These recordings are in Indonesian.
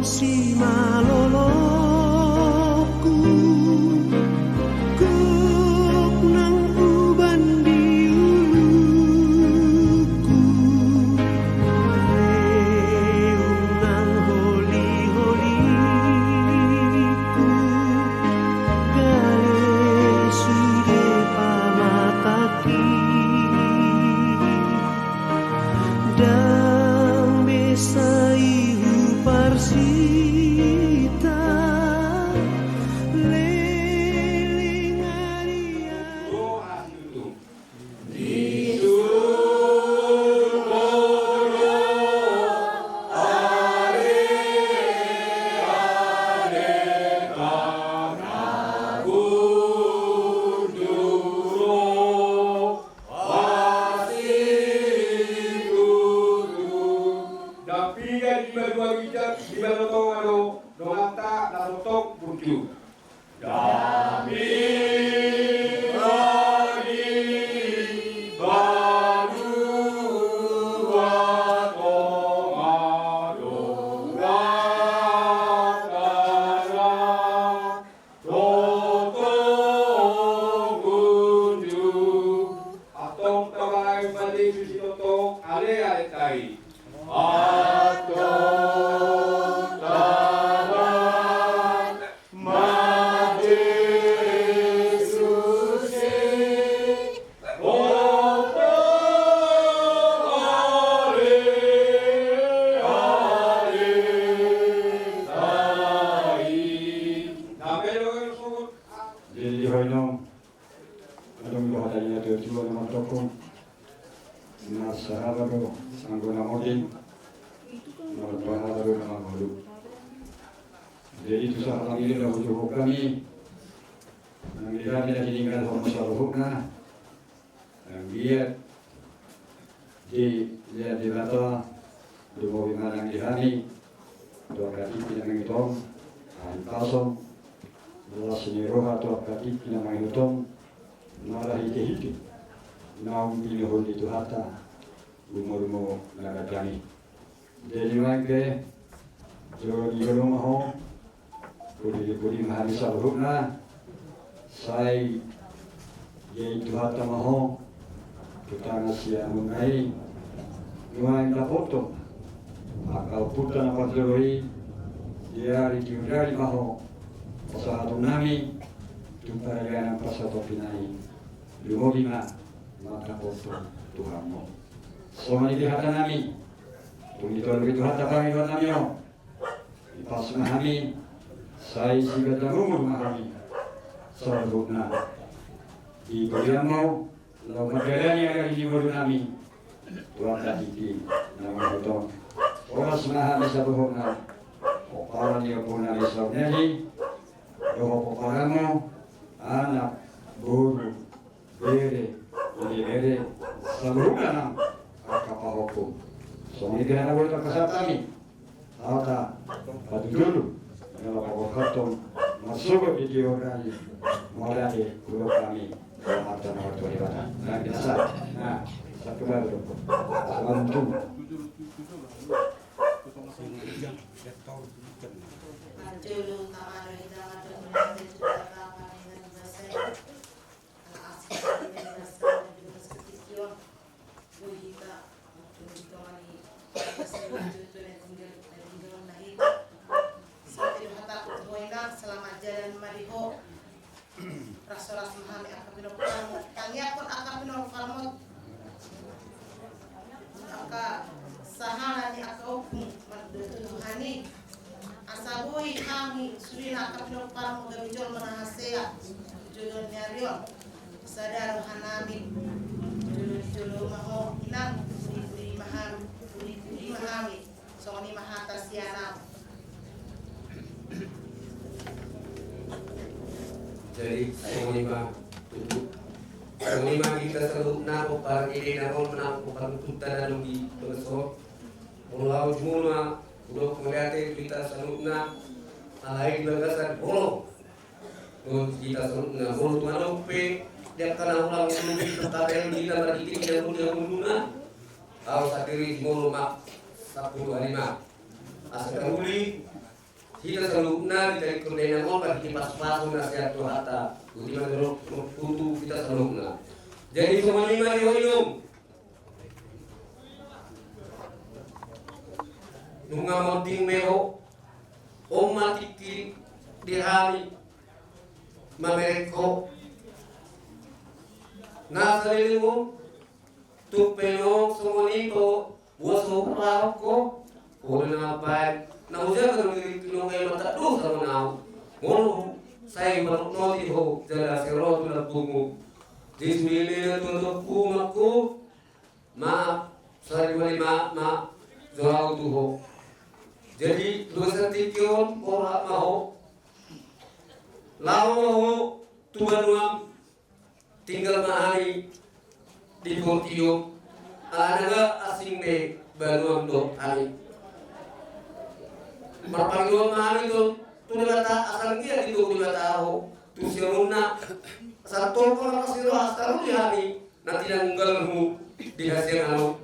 si maloloku kuk nang uban diuluku reung nang holi-holiku gale sude pamataki dang besai parsita leling aria doa itu di jadi itu sahabat ini dah hujung kami yang dia tidak ditinggal sama hukna yang dia di bata di bawah yang dihani dua kaki tidak menghitung hari pasong dua seniroha dua kaki tidak menghitung malah hiti naum pilih itu harta umur nagadani jadi mereka jauh di rumah ho Budi mahari saluhna sai yaitu hata maho kita ngasih mengenai lumayan foto akal putra apa teroi dia diudari maho pasatu nami tumpara gana pasatu pinai lumobima mata foto Tuhanmu semua di hata nami tunggu itu hata kami buat nami ho pas mahami saya juga terumur mahami sorghumna di bagian mau lalu materialnya dari jimur nami tuan tadi nama itu orang mahami sorghumna orang dia punya risaunya di doa pokoknya anak guru bere sorghumna apa hukum soalnya dia nak boleh terkesat Alta, patu dulu, kalau kau khatam masuk ke video kami, mulai dulu kami harta harta ibadah. Nah biasa, nah satu baru, salam tu. Selamat jalan mariho ras-ras mahami akan pinopalmo tangyakon akan pinopalmo aka sahana ni aka hukum magdutuhani asabuhi kami surina akan pinopalmo gabijol manahasea judul nyarion sadaro hanami judul maho inang puri mahami soni mahata sianam. Jadi panglima kita selalu nako para ini nako menako para putra dan di besok mulau semua udah melihat kita selalu nak alai bagasan bolo kita selalu nak bolo tuan ope dia karena ulang lebih tertarik di dalam diri dia punya guna tahu sendiri bolo mak 10 hari mak asa karuli kita salubna kita ikut on bagi pas-pasu nasihat hata di mana kutu kita salubna. Jadi semua lima minum nunga moting meo omatiki dirami mamereko nasalilimu tupeno somonito waso rako na pai na ujar kan nung ay matadu sa manaw ngono say marunoti ho jala sero na bungu jismili na tundo pumaku ma sari wali ma zoau tuho. Jadi dosa tikion ora maho lao maho tubanuam tinggal mahani di Portio anaga asing de banuam do ani marpangluam mahani do tunilata asal dia di do tunilata ho tu siruna satu orang kasiro astaru di hani nanti nanggalmu di hasil anu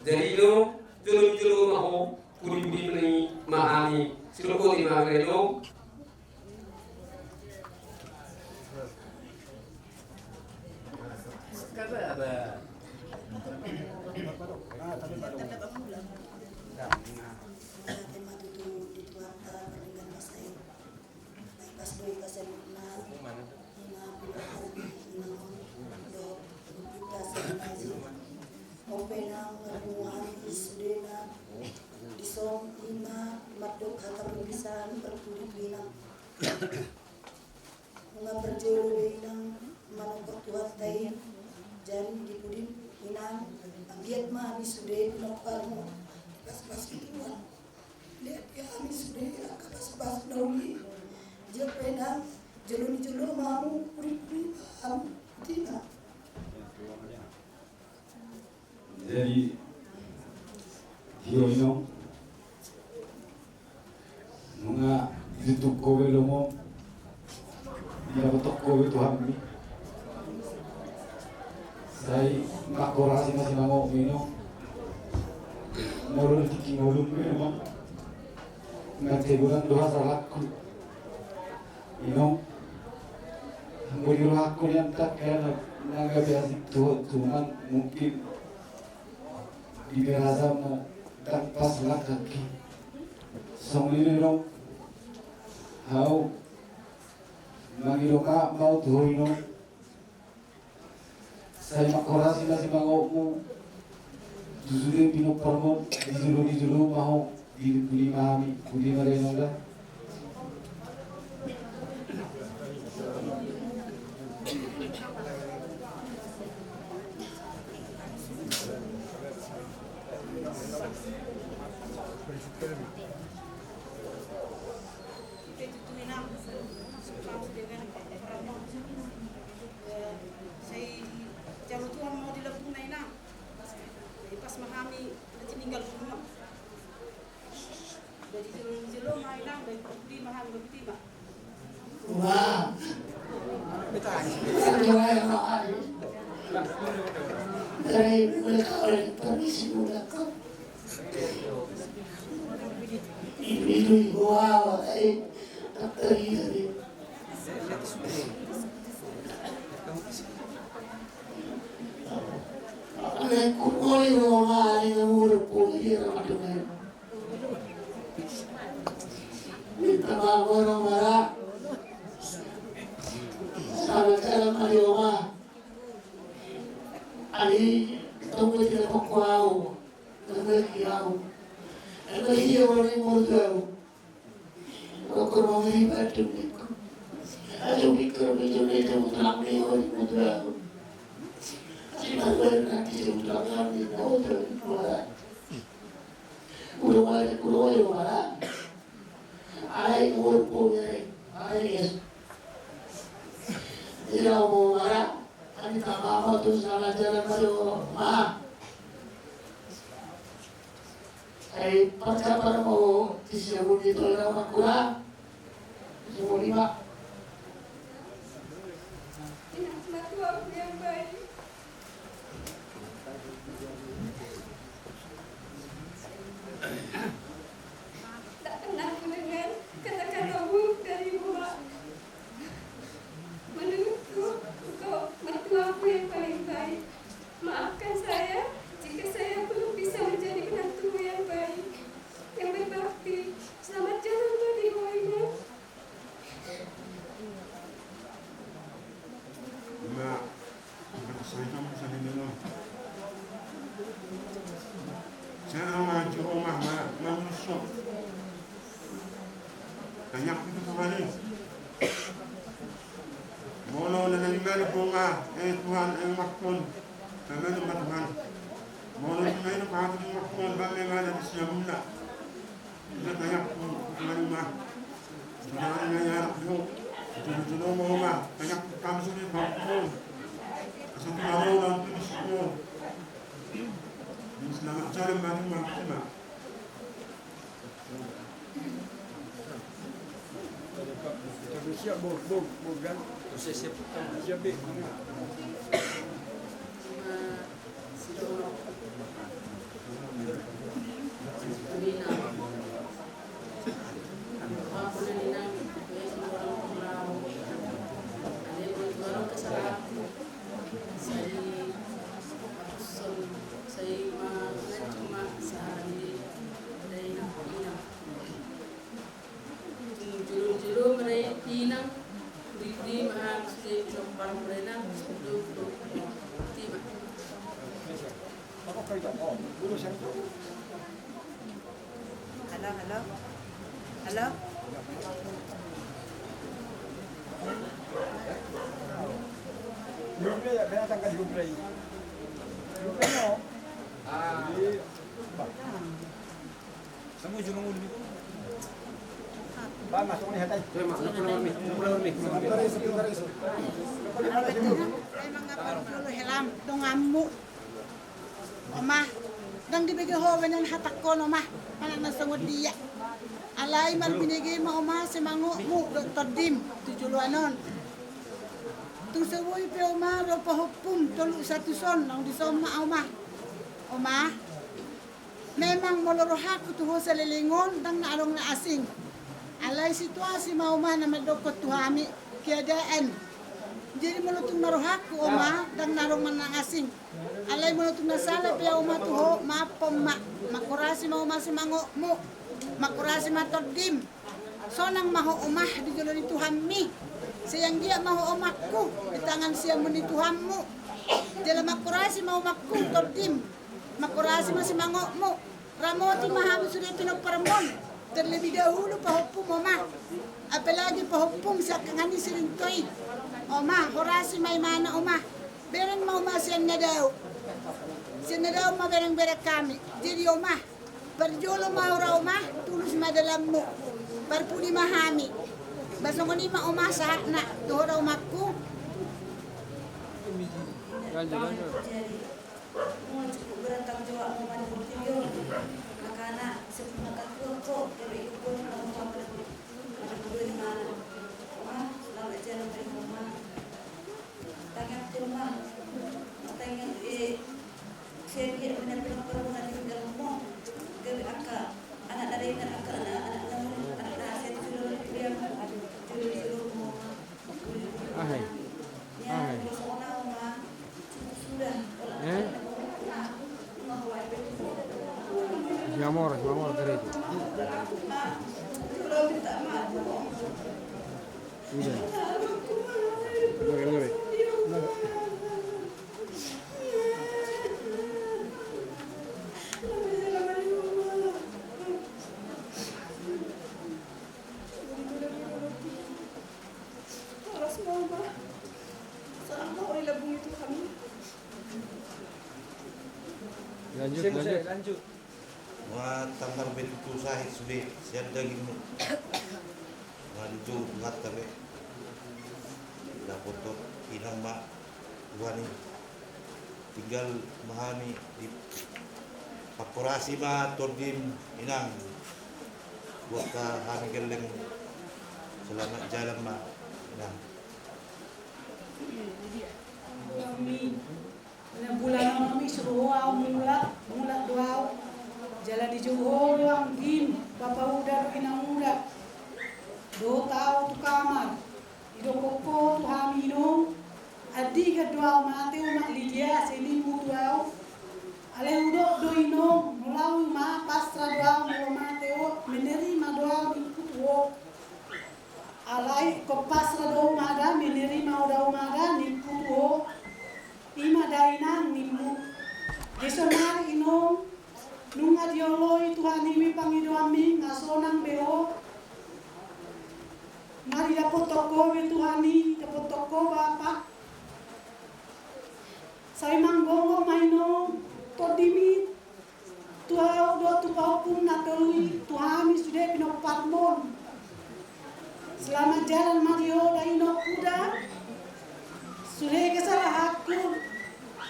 jadi lo julu maho kuri-kuri menai mahani siloko di magreno Isong ima madok hata perpisahan berkulit binang mga berjolo binang manokot tuhat tayo jari di pudin binang agiat mami sudah pinokal mo pas-pas ituan lihat ya kami sudah pas-pas dauli jauh penang jolo mamu kulit paham tidak. Jadi hiyo mga YouTube ko velo mo yakotok ko itu hammi sai makorasi na sinamo mino morol tiki ngolum mino ngateguran doa salakku ino muriru hakku yang tak kaya naga biasa cuman mungkin di berasa mo tanpa selak kaki songlino hau magiroka mau tuhoino saya makorasi nasi mangokmu jujure pino permo dijulu mau dibuli mami budi marenoga Wah, dari mereka oleh permisi mulakan ini wow, tak terjadi. Oleh kukoli rumah yang muruk pulih ramadhan. Minta maaf orang marah. Salah marioma ali tunggu tidak pokok tunggu kiau aku hiyo orang muda aku mau ribet tuh aku pikir itu mutlak nih orang muda si baru nanti mutlak nanti tahu tuh kulo mana ay punya ay tidak mau marah, kami tak mau terus salah jalan baru mah. Saya percaya mau disebut itu orang kurang, semua lima. Satu aku yang baik. banyak itu Tuhan ini. Mono na nalimani bunga, Tuhan ang makon, naman ang matuhan. Mono na ngayon ang kahapon yung makon, bagay nga na siya muna. Ito banyak po, Tuhan ma. Tuhan ang nangyarap mo. Ito mo ma, banyak kami sulit makon. Asa tumaraw lang tulis mo. Selamat jalan bagi maksimah. Siap, bom kan? Siap. Halo. Grup ni binatang kan grup ni. Grup ni no. Semua junung ni. Ba masuk ni hatai. Helam dongamu. Omah, dang dibagi hovenan hatakon omah. Anak nasangod dia. Alay mal binigay mo omah si mango mo Dr. Dim tujuluanon. Tung sawoy pe omah ro pahupum tulu sa tuson nang disoma omah. Omah, memang molorohak tuho sa lilingon dang naalong na asing. Alay situasi mo omah na madokot tuhami kiadaan. Jadi mulutong marohak ko omah dang narong man asing. Alay mulutong nasala pe omah tuho mapom makurasi mo omah si mango mo. Makurasi matoddim. So nang maho umah di julo ni Tuhan mi. Sayang dia maho umakku di tangan siya mo ni Tuhan mo. Jala makurasi maho umakku toddim. Makurasi masih mango mo. Ramoti maham sudah pinagparamon. Terlebih dahulu pahupum omah. Apalagi pahupum sa kangani sirintoy. Omah, horasi may mana omah. Bereng mau omah siya na daw. Siya na daw mabereng-bereng kami. Jadi omah. Berjolo maura omah, tulus madalam mo. Berpuni mahami. Basong ni ma omah sa na tuhora omakku. Lanjut. Mau cukup berantang jawab mau mandi video. Makana sebelum kok dari ikut orang ada di mana. Omah lalu jalan dari rumah. Tangan di rumah. Tangan saya dia benar-benar perempuan di dalam rumah. Gabi aka anak dari anak saya sudah dia sudah rumah. Sudah. Amor derecho. Udah. Ngeri. Lanjut. Wah, tanggal betul sahih sudah siap daging mu. Lanjut ngat kami. Dah foto inang mak wani. Tinggal mahami di pakorasi ma tordim inang. Buat kami geleng selamat jalan ma inang. Bulan kami suruh mula doa jalan di Johor yang dim bapak udah inang muda do tahu tu kamar ido koko tu hamino adi ke doa mati umat lidia sini mutuau ale udo do ino mulau ma pasra doa mulo mateo menerima doa mikutuo alai ko pasra doa mada menerima doa mada nikutuo ima dainan nimu gesonari ino nunga dioloi Tuhan imi pangido ami ngasonang beo Mari dapat toko Tuhani, dapat toko Bapak. Saya manggong maino todimi tua do tu paupun nakalui Tuhani sudah pinopatmon. Selamat jalan Mario daino kuda. Sudah kesalah aku.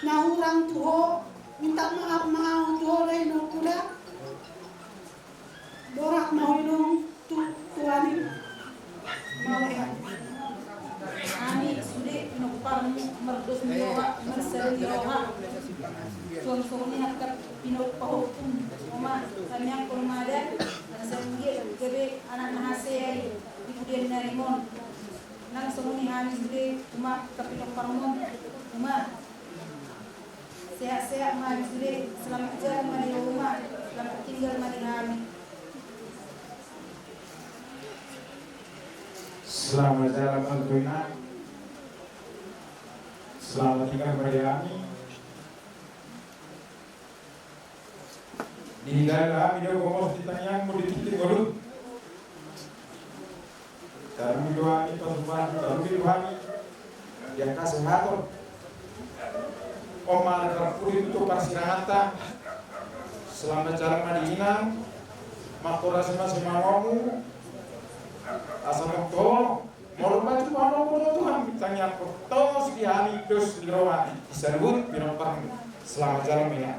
Nah orang tuho minta maaf tuho daino kuda. Borak mau inung Tuhani. Mau ya. Ani sudah pinopang merdus nyoha mersel nyoha. Suami hakap pinopahukum. Oma kanyang kurmada. Sanggil gabe anak nahasay. Kemudian narimon nang semuni hamis gede cuma kapilok parmon cuma sehat-sehat hamis gede selamat jalan mari rumah selamat tinggal mari kami. Selamat jalan tentunya. Selamat tinggal mari kami. Di dalam video komos ditanya mau dititik dulu. Dalam Tuhani, dalam Tuhani, yang kasih ngatur. Omar terpuri itu persinahata. Selamat jalan madinah. Makura masing mawamu. Asal mokto. Mormat itu mawamu Tuhan. Tanya kotos dihani dos di rawa. Disebut binatang. Selamat jalan ya.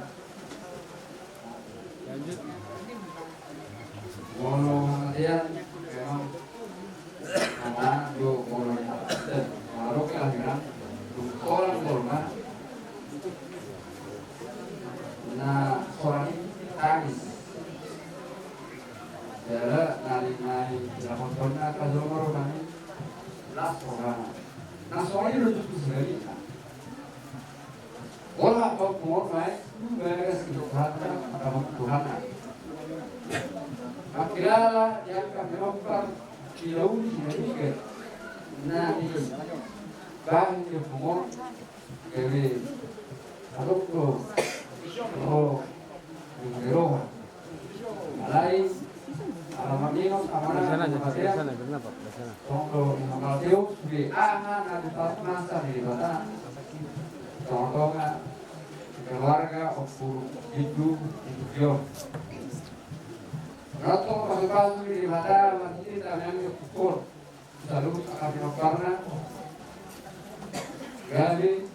Lanjut. Mono dia memang nama do mono dan malu kelahiran orang normal. Nah seorang ini tangis. Jadi nari dalam kona kazomoro kami las orang. Nah seorang ini lucu sekali. Orang kau kumur baik, mereka sekitar Tuhan. Akhirnya yang kami lakukan kilau ini ke nari bang yang kumur kami aduk lo mengeroh lain alamatnya amanah sana kenapa? contoh Mateo di anak ada masa di bata contohnya keluarga opur hidup dia Rato pasukan di mata masih tangan ukur selalu akan karena gali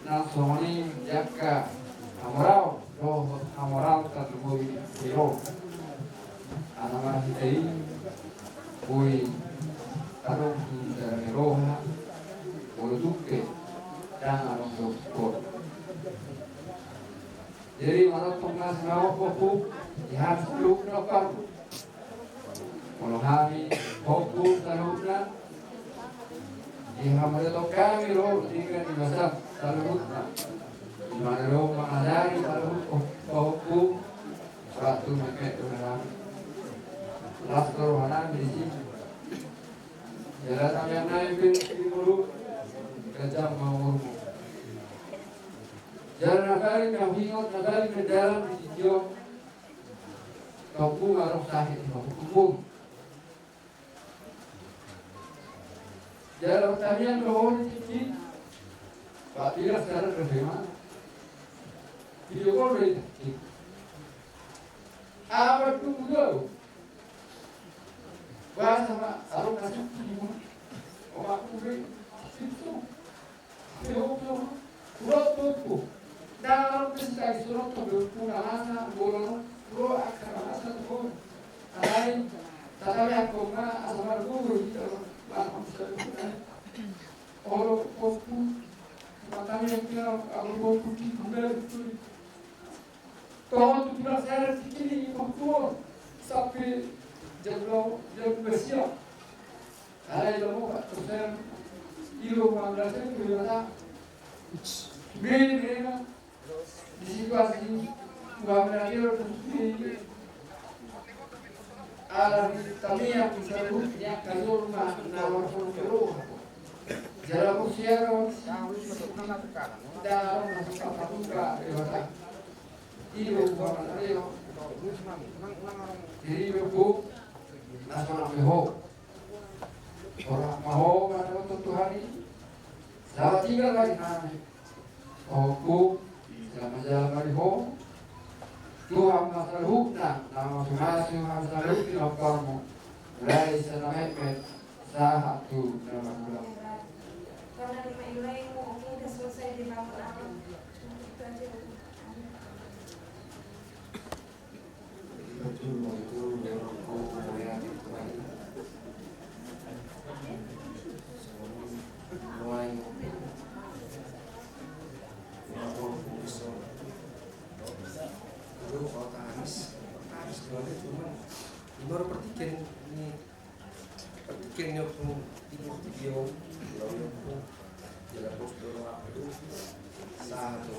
nasoni jaka amorau roh amorau terlebih hero anak masih ini kui taruh dari roh bolutuke dan arong ukur jadi mana pengas ngawa kopu Ihan peluk nopar, kalau hari kopu talukna, ihan mereka kami lo tinggal di masa talukna, di mana lo mengadari taluk kopu, suatu mereka orang, las kerohanan di sini, jalan yang naik di mulut, kejam mau jalan nagari kahingot nagari ke dalam di sini. Kamu harus sahih hukum. Dalam tarian roh ini, Pak Tira secara berbeda. Video call ini. Apa tu dulu? Bahasa Pak, taruh kasih ini. Orang kulit itu. Surat tuku. Dalam kisah surat tuku punahana bolong. Bro, akan asal pun, lain, tapi aku mah asal guru gitu, bahkan sekarang, orang kopu, makanya yang kira aku kopu di dunia itu, kalau tu pernah saya sikit kopu, sampai jauh bersiap, ada yang mau terus saya, ilu mangrasnya berapa, beda, di situasi Wamna kilo tersebut alam kami yang disebutnya kalur nawar kilo jalan usia dalam masuk kapuka dewasa ibu bapak leo jadi ibu nasional beho orang mau mana untuk Tuhan ini. Selamat tinggal lagi nanti. Hukum selamat jalan lagi ho. Tuhan masalah hukna nama masing-masing masalah hukna kamu. Mulai sana Mehmet satu nama bulan. Karena lima ilmu udah selesai dibangun anak. Itu aja. Betul mulai baru pertikin pun ibu video lalu pun jalan postur waktu satu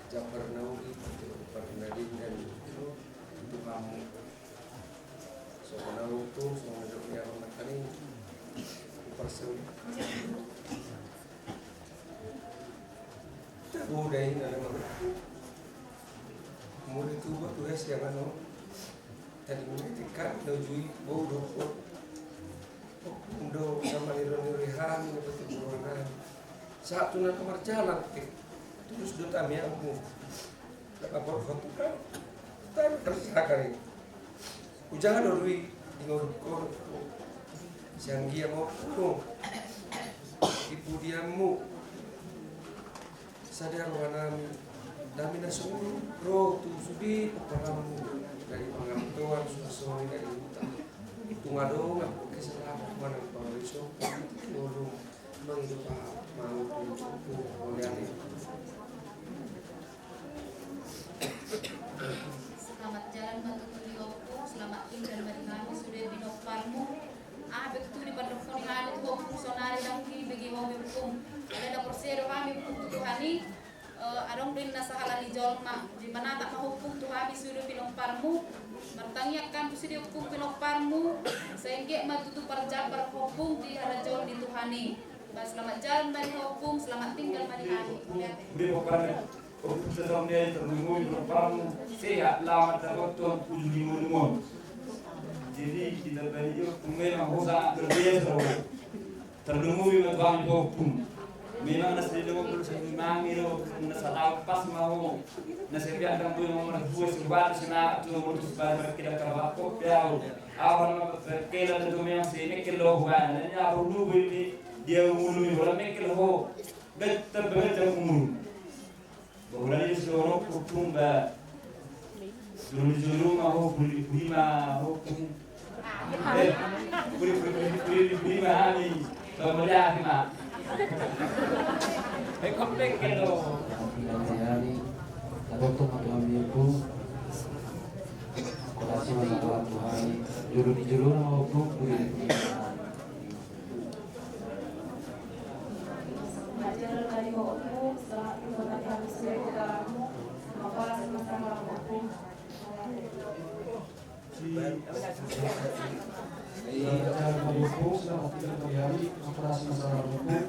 Jabar Nauri itu Bernadine dan itu kamu soalnya itu semua hidupnya orang kali persen udah ini ada mana kemudian itu buat tulis yang ano tadi ketika dojui bodoh udah sama niron-niran betul betul saat tunan kamar jalan terus dua kami aku dapat foto kan tapi tersihakan ini ujangan dorui ngorok siang dia mau puno ibu diamu sadar wanami dami nasuru roh tu sudi pengalaman dari pengamtuan suami dari utang itu ngado nggak kesalahan mana pengawiso dorong menghidup mau itu oleh selamat jalan batu Liopo, selamat tinggal bagi kami sudah binokparmu. Betul di pandofoni hari itu fungsionari lagi bagi mau hukum. Ada dapur sedo kami untuk Tuhani. Adong din nasa halali jolma di mana tak mahukum Tuhani sudah binokparmu. Bertanya kan sudah hukum binokparmu sehingga matutu perjabar hukum di halajol di Tuhani. Selamat jalan bagi hukum, selamat tinggal bagi kami. Sedang dia terlumui berperang sehat lama terkotor ujung limon. Jadi kita beri memang hosa terbiasa terlumui berperang hukum. Memang nasi limon berusaha mangiro nasi pas mau nasi biar dan boleh mau buat sebar sena tu mutus bar kita kerja kopiau. Awal kerja dan tu memang sini kilo huan. Ini aku dulu ini dia umur orang mekil ho betul betul umur. Bahwa seorang hukum juru mau buli mau buli mahami kemudian mah komplek kelo hari dokter Tuhan itu kolasi masalah Tuhan juru mau buli Belajar dari hukum setelah itu nanti harus dari kamu apa sama-sama hukum. operasi masalah hukum.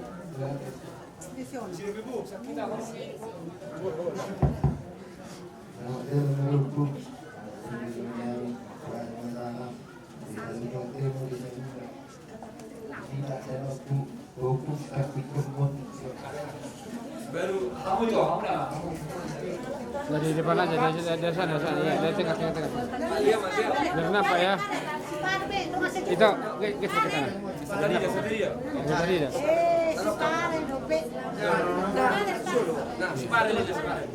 Baru kamu itu kamu dah. Dari depan aja, dari sana, ya, dari tengah. Dari apa ya? Itu, kita ke sana. Dari ya. Nah, separe aja separe.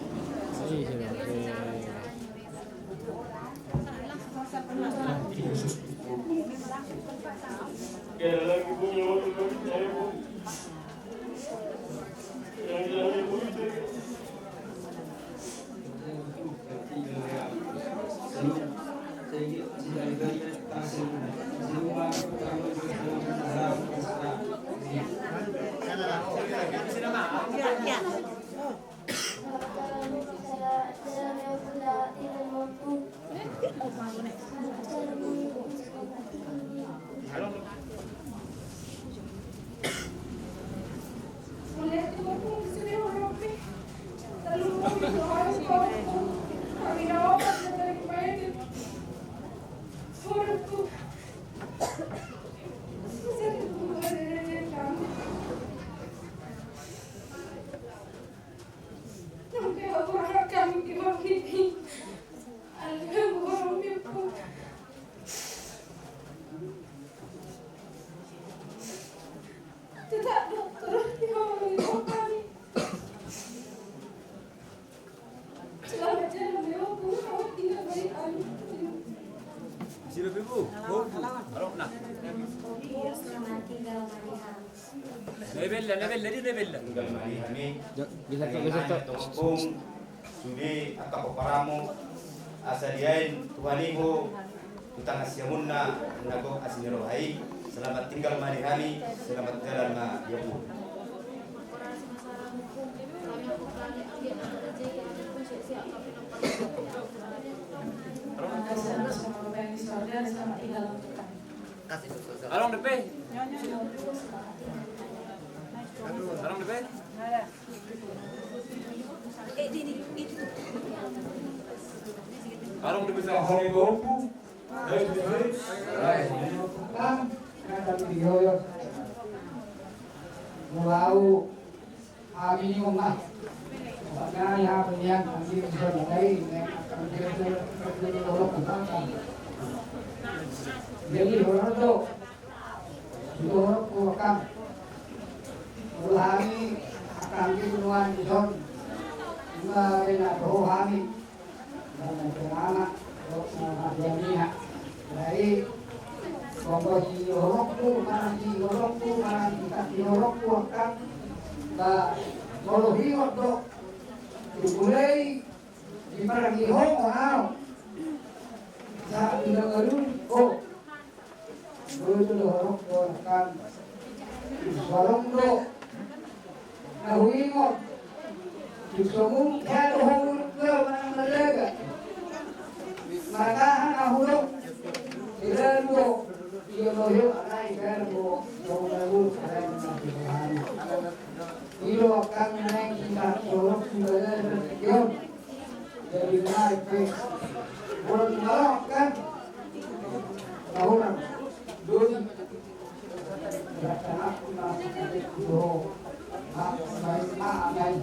Sudi akapoparamu asadiain tuhanimu utang asyamunna nagok asnirohai. Selamat tinggal marihani, selamat jalan ma yabu. Along depan. Along depan. Along depan. Mulau ini rumah, makanya ya penyian nanti bisa mulai jadi orang tu orang kuakam mulai akan dibunuhan di son mereka rohani dan anak rohani dari komposi orokku kasih orokku akan kalau hidup dok dimulai di pergi hong saat didengarun itu orokku akan sorong dok nahuingot disomong kaya hong ke mana mereka maka nahulok ilalu iyo loyo anay karbo logo aray nabihan ilo akan naik kita sorok sudah yon jadi naik ke bulan malam kan tahunan dun anak do main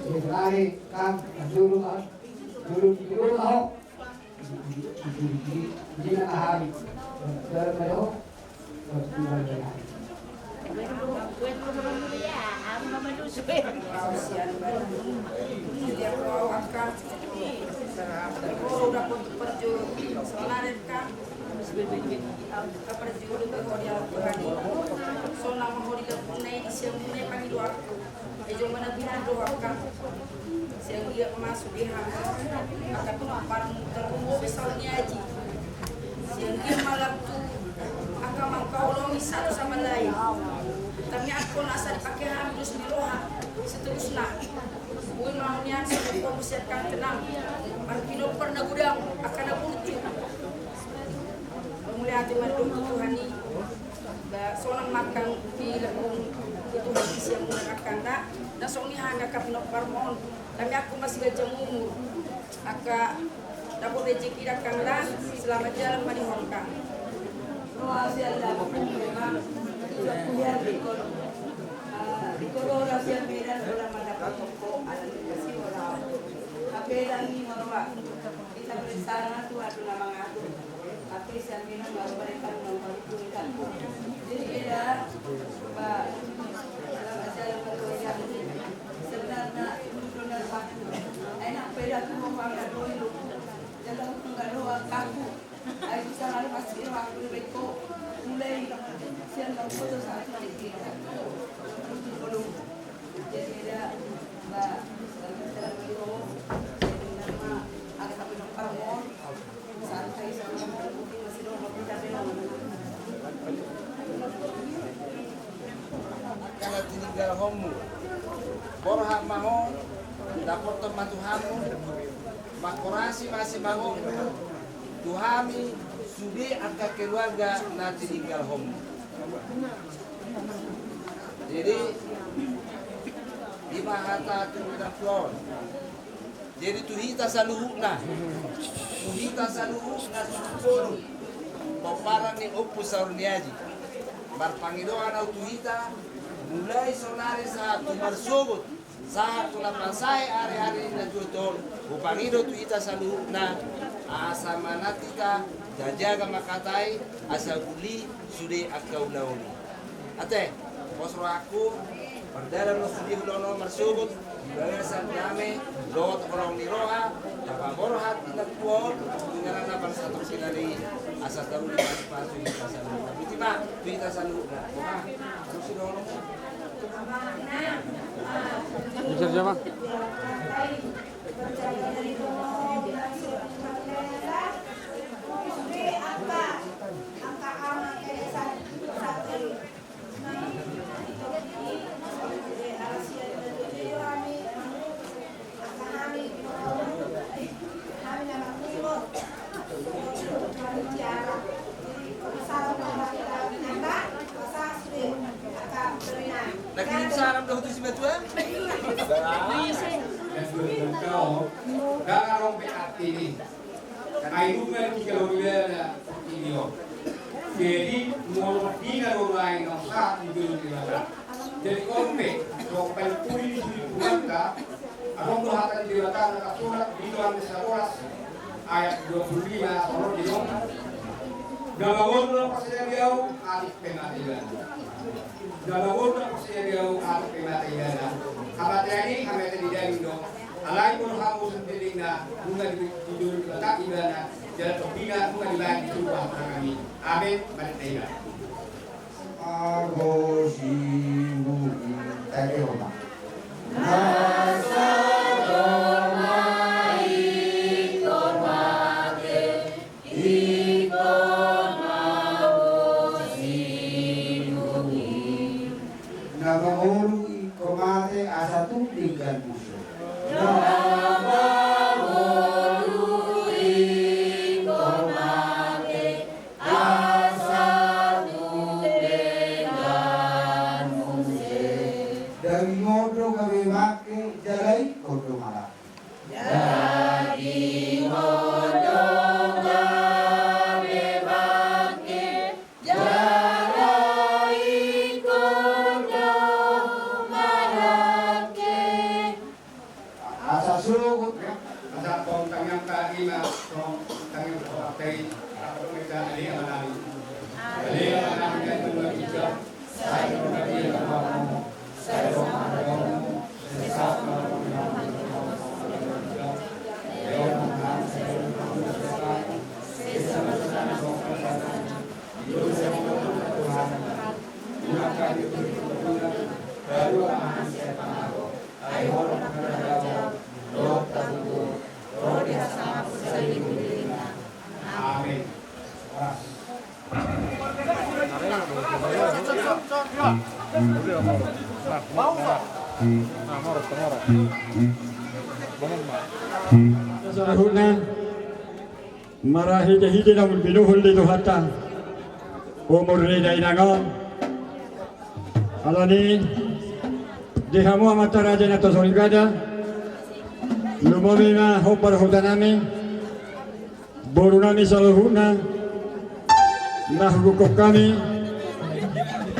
jadi kan dulu mau di hari dalam itu Siang dia masuk di hang, akan parang terkumpul besarnya aja. Siang dia malam tu akan mengkaulongi satu sama lain. Tapi aku nasa dipakai habis di roha seterusnya. Bukan maunya sebelum mempersiapkan tenang. Markino pernah gudang akan aku lucu. Mulai hati mendung Tuhani, seorang makan di lembung itu hati siang menerangkan tak. Dan soalnya hanya kapinok parmon. Kami aku masih gajah umur. Aka dapat rezeki datang lah. Selamat jalan mari Hongkong. Hacia la comunidad, Ricolo hacia mira la manda poco a la educación oral. Apela ni morwa. Kita bersama tu adu nama ngadu. Tapi sambil baru mereka menonton kuliah. Jadi kita selamat jalan berkuliah. Sebenarnya benar waktu. Enak beda tu mau dulu. Dalam tunggal kaku. Aku selalu masih waktu itu mulai siang foto saat ini belum jadi ada mbak dalam video nama ada tapi nomor mau santai sama mungkin masih nomor kita belum karena tinggal homo borhak mau dapat teman Tuhanmu makorasi masih mau Tuhami sudi angka keluarga nanti tinggal home. Jadi di mahata tinggal flor. Jadi tuhita saluhuna. Tuhita saluhuna sukul. Paparan ni opus saurniaji. Barpangidoan au tuhita mulai sonare saat tumarsubut. Saat tulang masai hari-hari na jutol. Upangido tuhita saluhuna. Asa manatika jajaga makatai asa guli sude akau launi ate posro aku perdalam no sudi hulono marsubut balasan kami lot orang niroha tapa borhat tindak puol dengan apa satu sinari asa tahu di pas kita salu. Tapi mah kita salu. Mah terus dulu. Bisa siapa? Nakirim salam dah tu si betul. Kau dah orang berarti ni. Kayu kan kita orang ini oh. Jadi mau tinggal orang lain orang itu juga. Jadi orang kalau pelpuli di Bulanka, orang berhati di belakang surat di dalam Al-Quran ayat 25 orang di dalam. Galawon dalam persen dia alif pematian. Galawon dalam persen dia alif pematian. Kabar ini kami tidak indo. Alai pun kamu sendiri na bunga tidur di belakang ibana jalan topina bunga di lain itu kami. Amin. Berdoa. Agosimu tadi rumah. Sarahuna marahi hidi namun binuhul di tuhatan umur rida inangon alani dihamu amata raja nato sorigada lumomina hopar hutanami borunami saluhuna nahgukok kami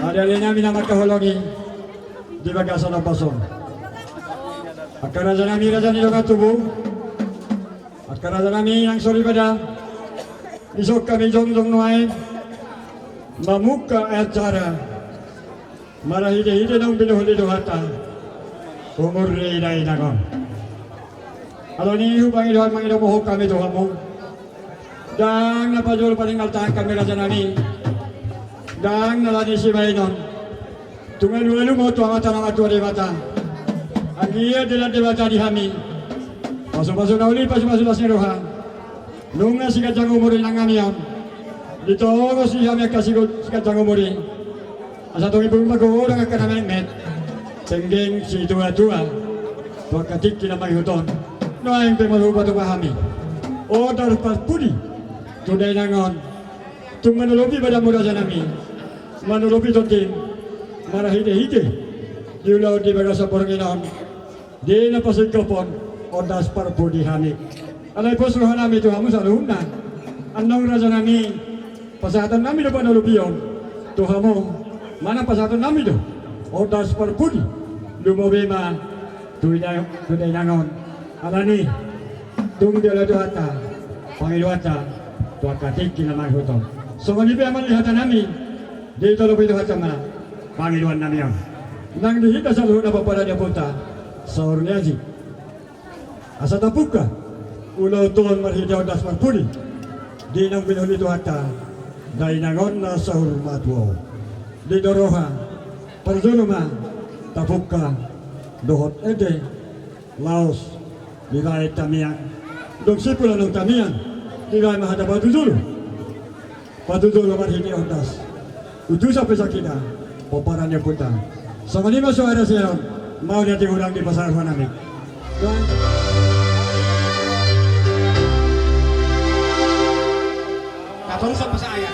adalina minama kaholongi di bagasan pasong akaraja nami raja niloga tubuh akaraja nami yang soribada isok kami jong nuai mamuka acara marahide nang binuhuli dohata umur rida inagon aloni hubang idohan mangido mohok kami dohamu dan napajul paling altahan kami raja nami dan nalani si bainon tungan walu mo tu amata nama tu dewata angia adalah dewata di hami pasang-pasang nauli pasang-pasang lasnya roha nunga si kacang umurin nangamiam ditogo si hami kasih si kacang umurin asa tongi pun orang akan namin met tenggeng si tua-tua tua katik kinamay huton noaing pemalupa tu pahami o darpas pudi tunay nangon tung manulopi pada muraja nami manulopi totin marahide-hide diulaw di bagasa poranginon di napasig kapon o daspar pudi hami alay po suruhan nami ito hamu sa luhunan anong raja nami pasatan nami na panulopiyon tuhamo mana pasatan nami do o daspar pudi lumobema tunay nangon alani tung di ala duhata pangiluata tuaka tiki na maghutom so manipi aman lihata nami dito lupi duhata mana pangiluan nami yun nang dihita sa luhut na papada niya punta sa Orniazi asa tapuka ulaw tuon marhidaw dasman puli di nang binuli tuhata dai nangon na sa hurmatwo di doroha perjuluma tapukka dohot ede laos nilai tamiang dong sipula ng tamiang nilai mahadap patujulu marhini ondas utusa pesakina poparannya puta sama lima suara seron mau dia tingurang di pasar Wanamik. Terus apa saya?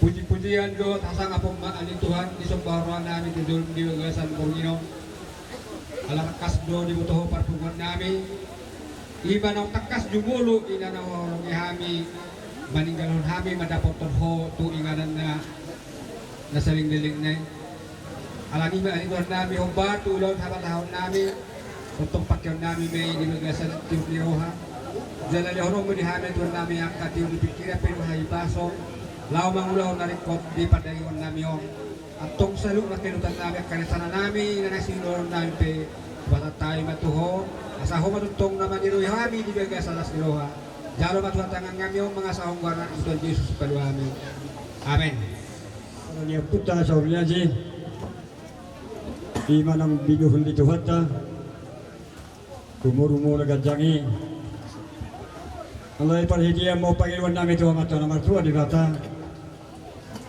Puji-pujian go tasang apong Tuhan disembahkan namin di wagasan Panginoon. Alakas do di butuh parpungan namin. Iba nang takas jumulo ina na orang ihami maninggalon hami madapoton ho tu inganan na nasaling diling na. Alani ba ani Tuhan namin humba tulong sa tahun namin untuk pakyan namin may di wagasan Tiupiroha. Jalan horong di hami Tuhan namin ang katiw di pikira pero hay baso. Lau mangulaw na rikot di padayon namin at tong saluk na kinutan namin ang kanisana namin na nasinulong namin pe bata tayo matuho asaho matutong naman niroy hami di baga sa las niroha jalo matuhatangan ngayon mga sahong warna ang Tuhan Jesus paluami. Amen. Ano niya puta sa uliyaji di manang binuhul dito hata kumurumur gajangi Allah perhatian mo Panginoon namin ito ang mata na martua di bata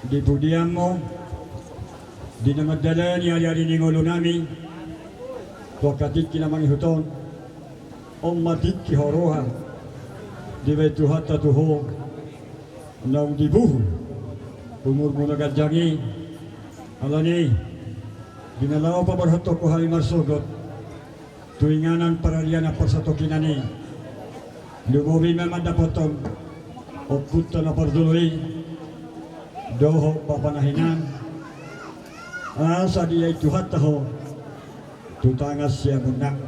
di budian mo di namadala ni hari-hari ni ngolo namin wakatik kinamang ihuton om matik kihoroha di betu hatta tuho nang dibuhu umur muna gajangi Allah ni ginalaw pa berhoto ko hali marsugot tuinganan paralian na persatokinan ni Lumobi memang dapatong oputta na pardului doho papanahinan asa dia itu hataho tutangas siya munak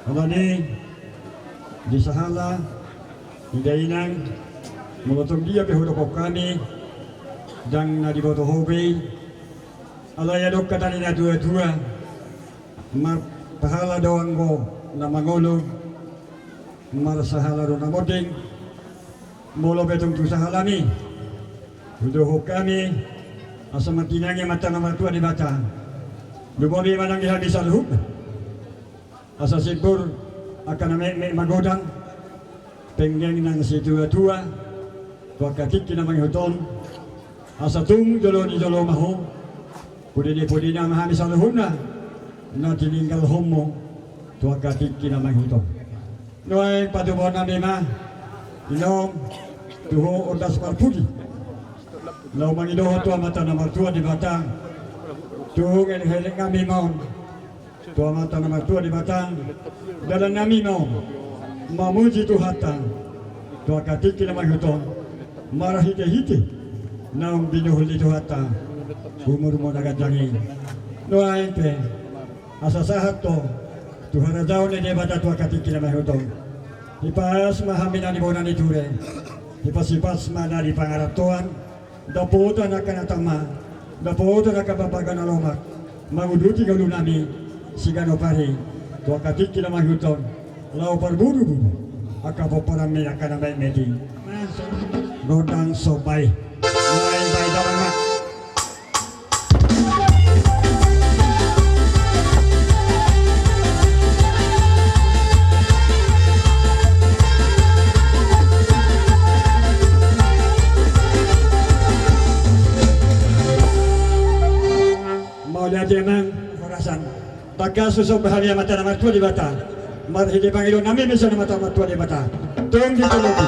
alani di sahala di dainang mulutong dia behudok kami dang na diboto hobi alaya dok katani na dua-dua mar pahala doang go na mangolo marasahala ron na moding molo betong tu sahalami udoh kami asa matinangnya mata nama tua di bata lumobi manang dihabis alhub asa sibur akan ame magodang penggeng nang si tua-tua wakatik kinamang huton asa tung jolo ni jolo maho pudi na mahabis alhub na tininggal homo wakatik kinamang huton noy patubon namin ma inom tuho ordas parpudi lau mangidoho tua mata nomor tua di batang tuho ngel helek kami mau tua mata nomor tua di batang dalam nami mau mamuji tu hatang tua katik kina mahuton marah hite naum binuhuli tu hatang umur mo nagajangi noy pe asa sahat to Tuhan jauh ni debata tua katik kina mahuton ipas mahaminan di bonan iture ipas mana di pangarap Tuhan daputan akan atama daputan akan babagan alomak manguduti galu nami sigano pari tua katik kina mahuton lau parburu akan poparami akan amai medi rodang sobai lain baik dalam Maulia Jemang, Horasan. Baka susok bahagia mata nama tua di bata. Marhidi Pangilon nami bisa nama tua di bata. Tung di tuluti.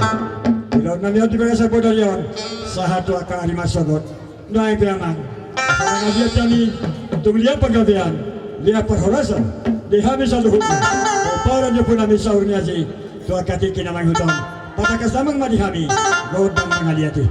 Bila nami ati berasa bodolion. Sahatu aka lima sogot. Noai piamang. Karena dia kami tung lihat penggabian. Lihat perhorasan. Dihabis aluhut. Para nyo pun nami saurnya si. Tua katiki namang hutong. Pada kasamang madihami. Godang mengaliati.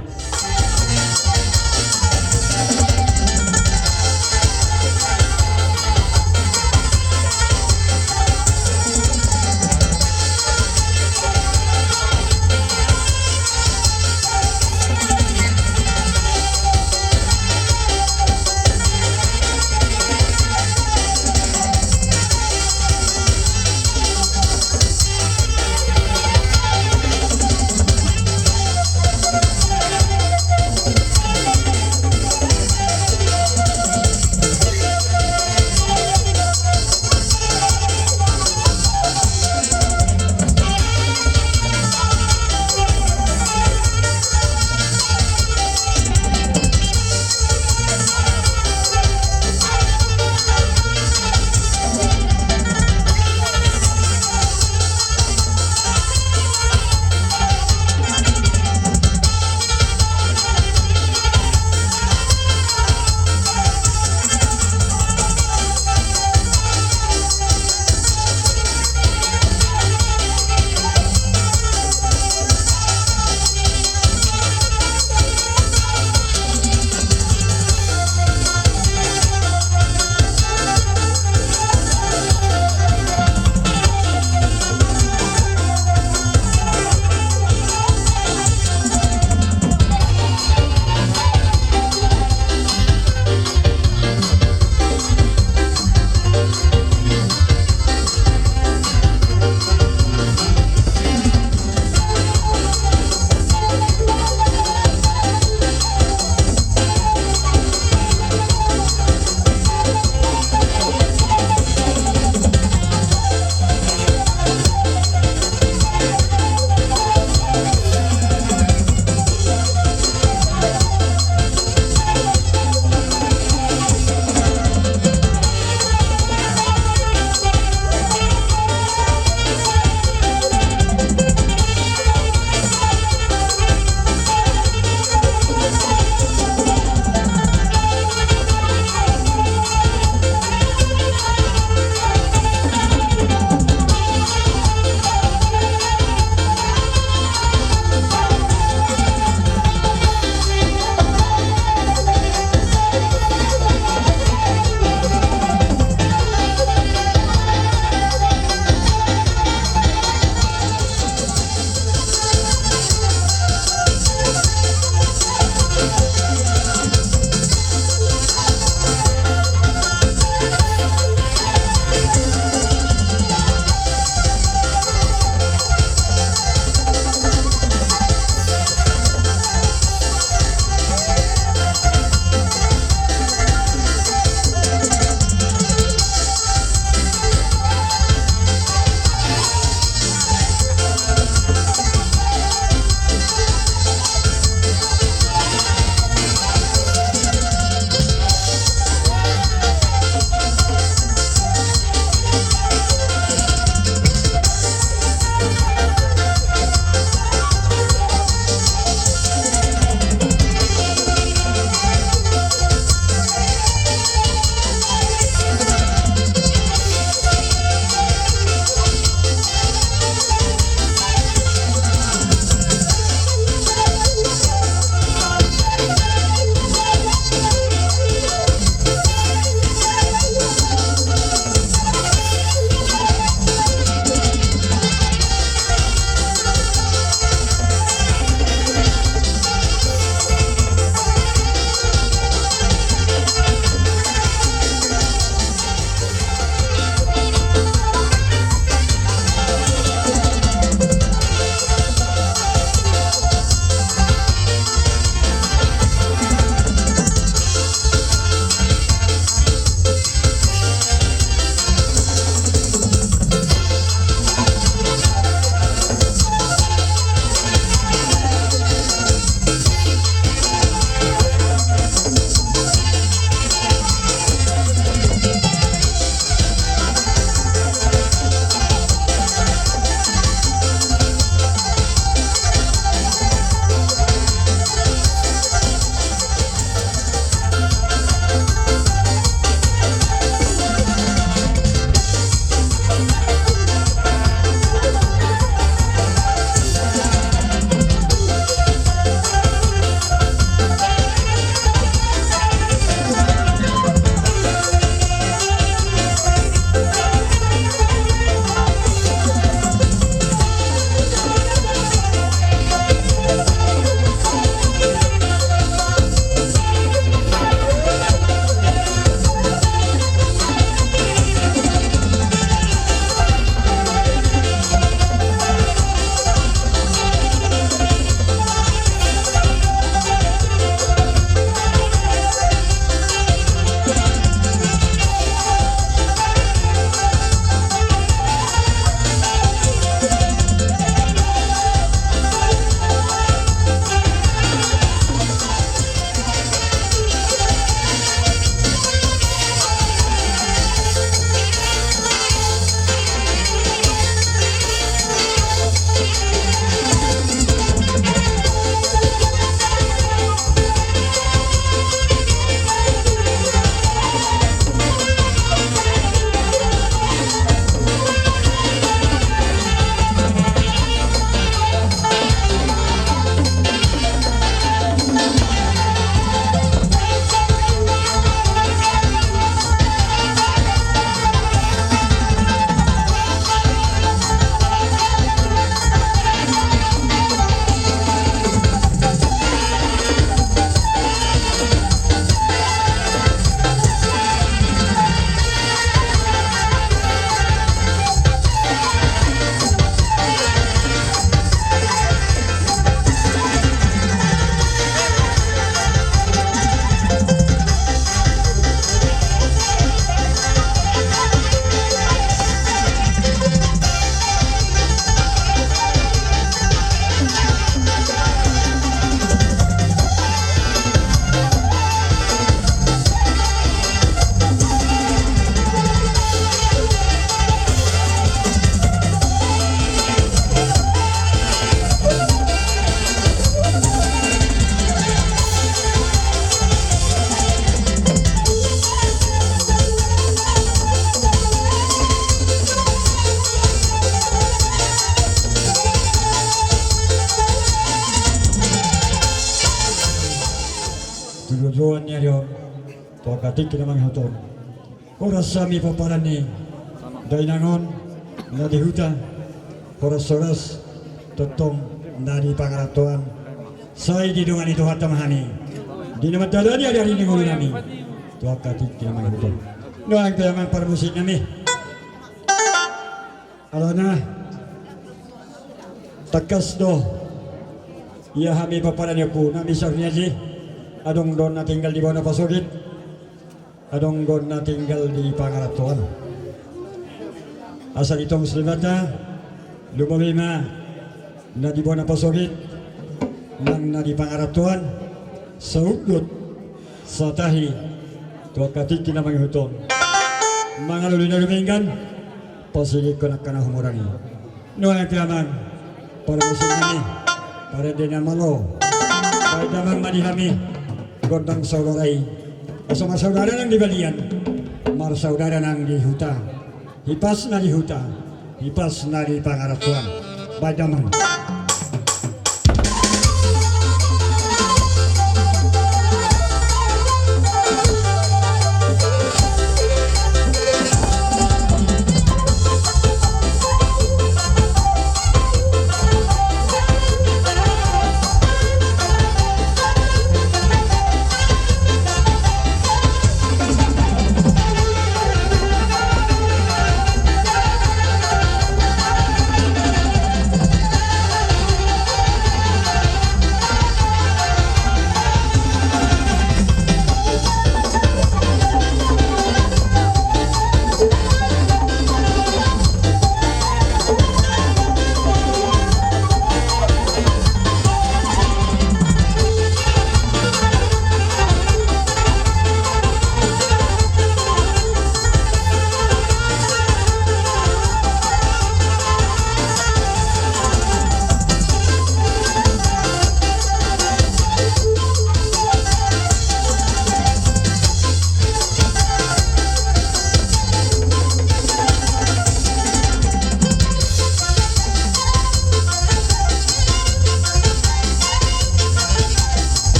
katik kita manghaton. Oras sami paparani dainangon nadi huta. Oras totong nadi pangaratuan. Saya di dungan itu hatam hani. Di nama dalani ada hari ini ngulu nami. Tua katik kita manghaton. Doang tayaman para musik nami. Alana takas do. Ia hami paparani aku nami sarniaji. Adong don na tinggal di bawah pasogit. Adong don na tinggal di pangaratuan. Asal itong selimata lumabima na di bawah pasogit nang na di pangaratuan saudut sa tahi tua katik na mga huton. Mga lulina luminggan pasigit ko na kanang humurangi. Noong tiyaman para musim kami para din na malo para damang manihami gondang saudarai asama saudara nang di balian mar saudara nang di huta hipas na di huta hipas na di pangaratuan badaman.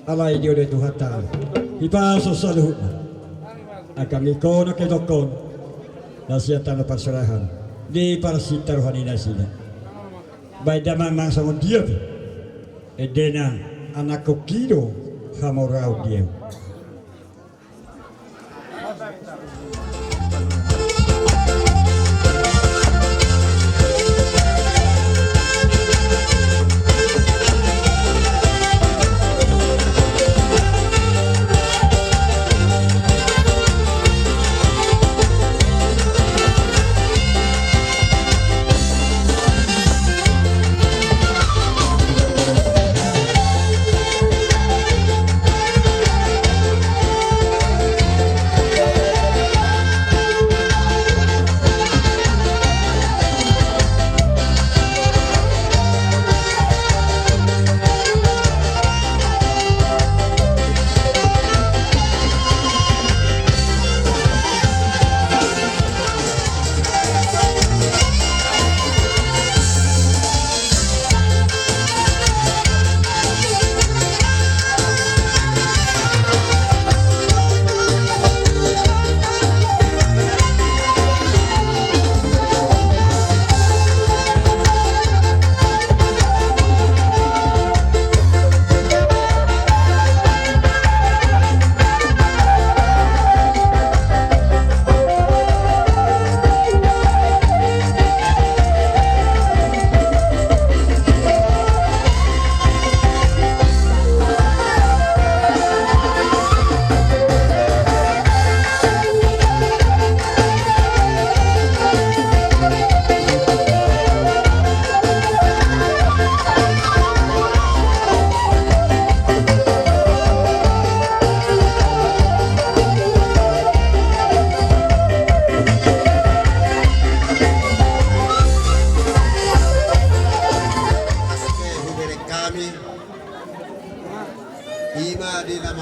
Alay Dio de Tuhata Ipaso saluh Akami ko na ketokon Nasiatan na parsarahan Di parsita rohani nasina Bay damang mangsa mo diyo Edena anak ko kido Hamorao diyo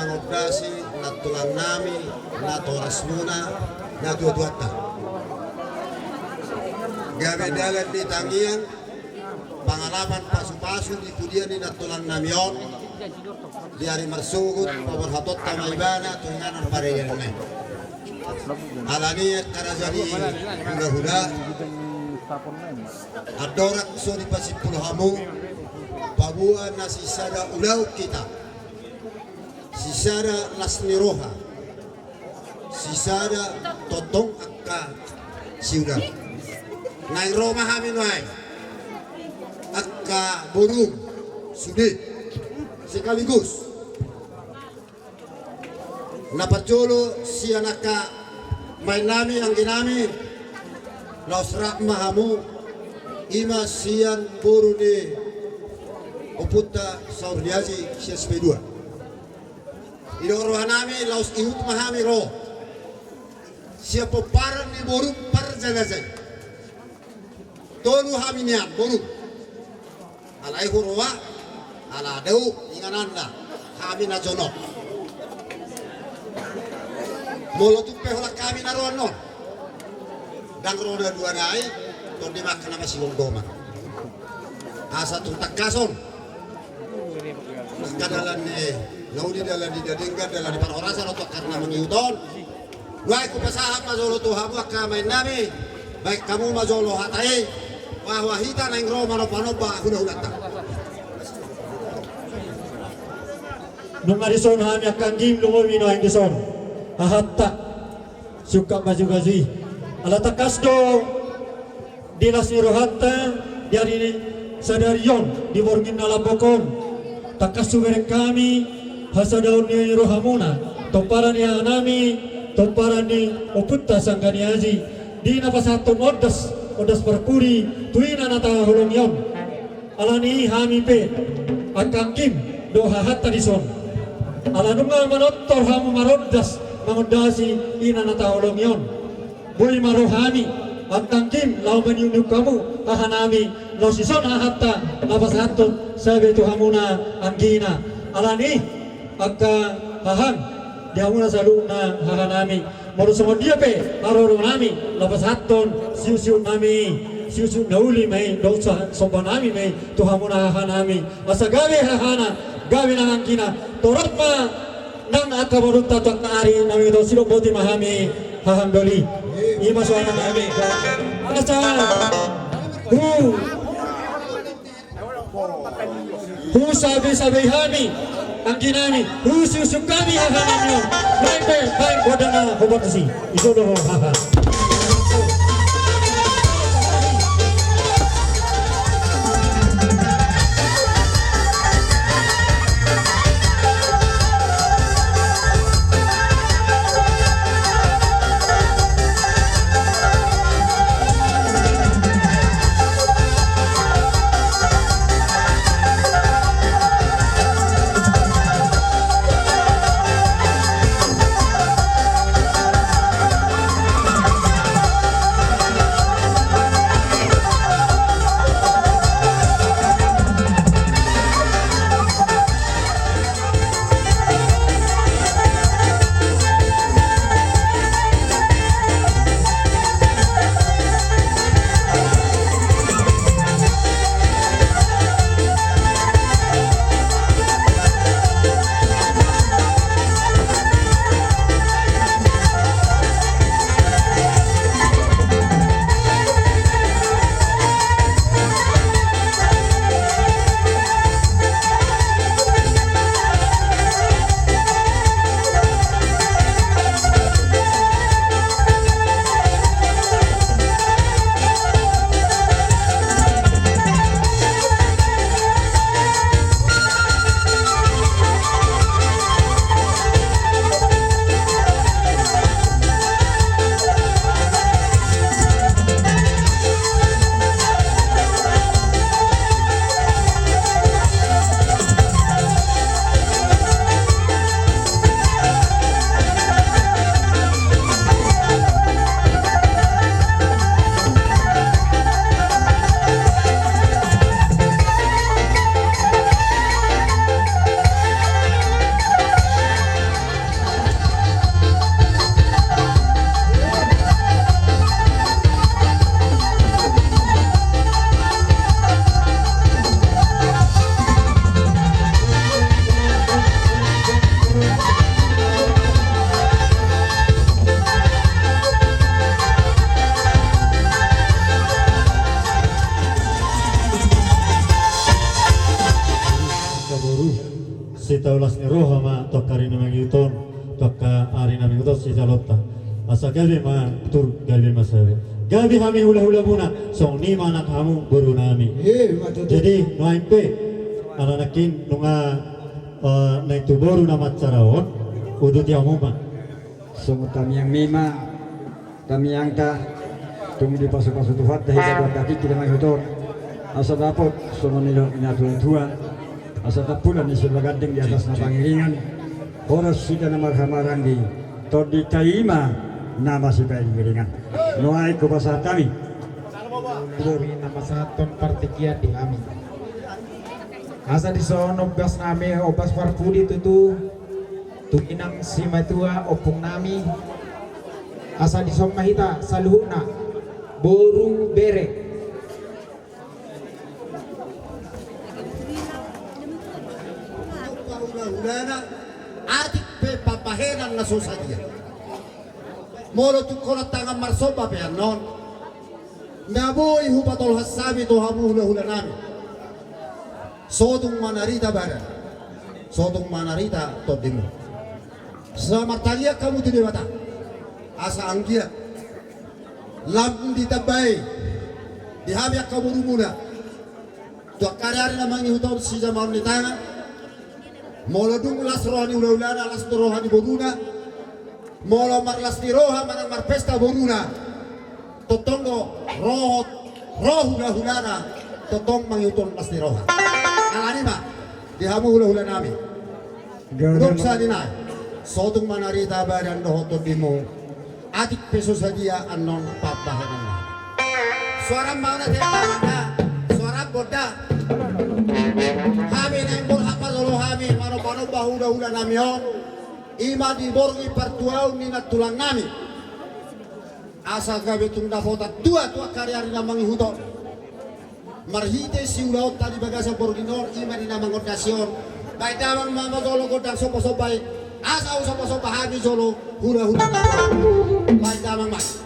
mangobdasi natulang nami na toras muna na duwata. Gabi dalan di tangian pangalaman pasu-pasu di pudian di natulang namion di hari marsugut paberhatot tamaibana tunganan pareyelme. Alani karajani huda-huda adorak so di pasipul hamu pabuan na sisada ulau kita sisada lasniroha sisada totong akka siudah nang Roma hamin wai akka burung sudi sekaligus napacolo si anaka main nami ang ginami laus rahmahamu ima sian buru ni uputa saurdiaji sian sepedua idong rohanami laus ihut mahami roh siapa paran ni buru parjanazai tolu haminian buru alai hurwa ala deu ingananda hamina jonok molo tupe hola kami naruan non dang roda dua nai ton dimakan nama si goma asa tuntak kason kadalan laudi dalan di dadingga dalan di parorasa rotok karena mengiuton baik ku pasahat mazolo tuhamu akamain nami baik kamu mazolo hatai wah hita nang Roma no panoba huna-hunata nung arison hami akan gim lumomi no indison hahatta suka baju-baju ala takasdo dinas nirohatta dari sadarion di borgin nalapokon takasu berek kami hasadaun ni rohamuna tomparan ya nami tomparan ni oputta sangkani aji di napasatun odas perpuri tuina nata holongyon alani hami pe akang kim do hahatta dison ala nungal manottor hamu maroddas mangodasi ina nata holongyon bui marohami akang kim lau menyunduk kamu ahanami lo sison hahatta napasatun sabe tu hamuna anggina alani akka hahan dihamuna saluna hahanami baru semua dia pe aroro nami lapas haton siu nami nauli mai dosa sopan nami mai tuhamuna hahanami asa gawe hahana gawe nangangkina torotma nang akka baru tatak ari nami do silo boti mahami haham doli ima suana nami asa sabe hami angkinani usus kami hahanamyo baik bodana hobotasi isodo haha dos si jalota asa gabi ma tur gabi masabe gabi kami hula-hula muna song ni mana kamu buru nami jadi noaimpe ananakin nunga na itu boru na matsaraon udut yang muma Sungguh kami yang mima, kami yang tak tunggu di pasu-pasu Tuhan dah hidup kaki kita mai hutor. Asa dapat semua nilai Tuhan. Asa tak pula ni sudah gandeng di atas nama pangiringan. Horas sida nama hamarang di todi kaima nama si pangiringan. Noai ke pasar kami. Buri nama saton partikian di kami. Asa di sono gas nami obas farpudi tutu. Tukinang si matua opung nami asa di somahita saluhuna boru bere hulana adik pe papaheran na sosadia molo tukola tangan marsoba pe anon naboy hupatol hasabi to hamu hula nami sodung manarita bara sodung manarita todimu Selamat talia kamu tu dewata asa anggia lam ditabai dihabia kamu rumuna tu karyari namangi hutau si zaman ni tanga molo dung las rohani ulana las rohani boruna molo mar las roha manang mar pesta boruna totongo roh hulana totong mangiuton las roha alani ma dihamu hula nami dong sa dinai Sodung manarita badan dohoto dimo adik peso saja anon papahenan suara mana mana suara boda kami nembol apa lolo kami mano bahu namion ima di borgi partuau minat tulang nami asa gabe tunda fota tua karya namangi huto marhite si ulaut tadi bagasa borginor ima di namang ornasion baik damang mama dolo godang sopo-sopai asa usap-usap bahagi solo hula-hula baik damang mas